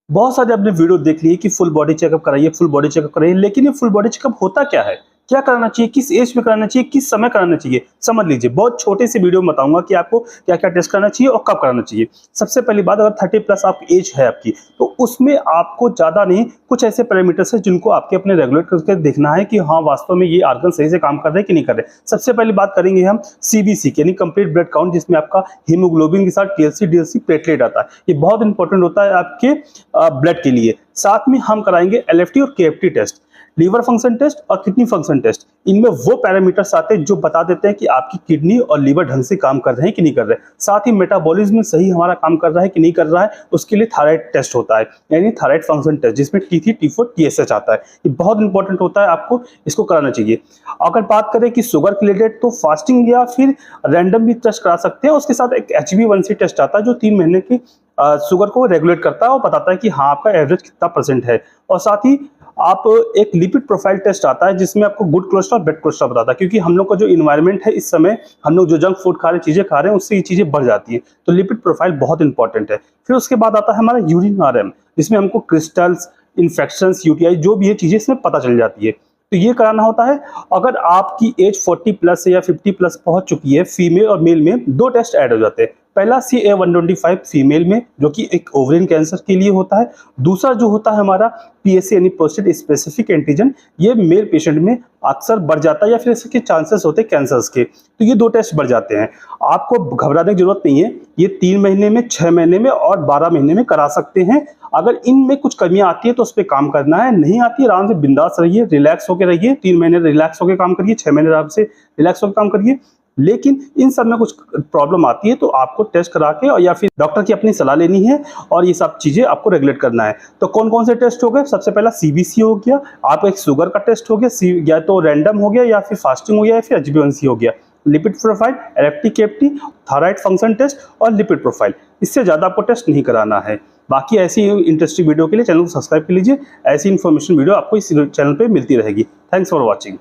बहुत सारे आपने वीडियो देख लिए कि फुल बॉडी चेकअप कराइए, फुल बॉडी चेकअप कराइए, लेकिन ये फुल बॉडी चेकअप होता क्या है? क्या कराना चाहिए? किस एज में कराना चाहिए? किस समय कराना चाहिए? समझ लीजिए, बहुत छोटे से वीडियो में बताऊंगा कि आपको क्या-क्या टेस्ट कराना चाहिए और कब कराना चाहिए। सबसे पहली बात, अगर 30 प्लस आप एज है आपकी, तो उसमें आपको ज़्यादा नहीं, कुछ ऐसे पैरामीटर्स हैं जिनको आपके अपने रेगुलेट करके देखना है कि हाँ, वास्तव में ये आर्गन सही से काम कर रहे हैं कि नहीं कर रहे। सबसे पहली बात करेंगे हम सीबीसी की, यानी कंप्लीट ब्लड काउंट, जिसमें आपका हीमोग्लोबिन के साथ टीएलसी, डीएलसी, प्लेटलेट आता है। ये बहुत इंपॉर्टेंट होता है आपके ब्लड के लिए। साथ में हम कराएंगे एलएफटी और KFT test, liver function test और किडनी फंक्शन टेस्ट। इनमें वो पैरामीटर्स आते हैं जो बता देते हैं कि आपकी किडनी और लीवर ढंग से काम कर रहे हैं कि नहीं कर रहे हैं। साथ ही मेटाबॉलिज्म सही हमारा काम कर रहा है कि नहीं कर रहा है, उसके लिए थायराइड टेस्ट होता है, यानी थायराइड फंक्शन टेस्ट, जिसमें T3, T4, TSH आता है। ये बहुत इंपॉर्टेंट होता है, आपको इसको कराना चाहिए। अगर बात करें कि शुगर के रिलेटेड, तो फास्टिंग या फिर रैंडम भी टेस्ट करा सकते हैं। उसके साथ एक HbA1c टेस्ट आता है जो 3 महीने की शुगर को रेगुलेट करता है और बताता है कि हाँ, आपका एवरेज कितना परसेंट है। और साथ ही आप एक लिपिड प्रोफाइल टेस्ट आता है जिसमें आपको गुड कोलेस्ट्रॉल, बैड कोलेस्ट्रॉल बताता है, क्योंकि हम लोग का जो इन्वायरमेंट है इस समय, हम लोग जो जंक फूड खा रहे हैं, चीज़ें खा रहे हैं, उससे ये चीज़ें बढ़ जाती हैं। तो लिपिड प्रोफाइल बहुत इंपॉर्टेंट है। फिर उसके बाद आता है हमारा यूरिन आरएम, जिसमें हमको क्रिस्टल्स, इन्फेक्शंस, यूटीआई, जो भी ये चीज़ें इसमें पता चल जाती है। तो ये कराना होता है। अगर आपकी एज 40 प्लस या 50 प्लस पहुंच चुकी है, फीमेल और मेल में 2 टेस्ट ऐड हो जाते हैं। पहला CA-125 फीमेल में, जो कि एक ओवरियन कैंसर के लिए होता है। दूसरा जो होता है हमारा PSA, यानी प्रोस्टेट स्पेसिफिक एंटीजन, ये मेल पेशेंट में अक्सर बढ़ जाता है या फिर इसके चांसेस होते हैं कैंसर्स के। तो ये 2 टेस्ट बढ़ जाते हैं। आपको घबराने की जरूरत नहीं है, ये 3 महीने में, 6 महीने में और 12 महीने में करा सकते हैं। अगर इनमें कुछ कमियां आती है तो उस पर काम करना है, नहीं आती है आराम से बिंदास रहिए, रिलैक्स होकर रहिए। 3 महीने रिलैक्स होकर काम करिए, 6 महीने आराम से रिलैक्स होकर काम करिए। लेकिन इन सब में कुछ प्रॉब्लम आती है तो आपको टेस्ट करा के और या फिर डॉक्टर की अपनी सलाह लेनी है, और ये सब चीजें आपको रेगुलेट करना है। तो कौन कौन से टेस्ट हो गए? सबसे पहला सीबीसी हो गया, आप एक शुगर का टेस्ट हो गया, या तो रैंडम हो गया, या फिर फास्टिंग हो गया, या फिर HbA1c हो गया, lipid profile, LFT, KFT, thyroid function test और लिपिड प्रोफाइल। इससे ज्यादा आपको टेस्ट नहीं कराना है। बाकी ऐसी इंटरेस्टिंग वीडियो के लिए चैनल को सब्सक्राइब कर लीजिए। ऐसी इन्फॉर्मेशन वीडियो आपको इस चैनल पे मिलती रहेगी। Thanks for watching.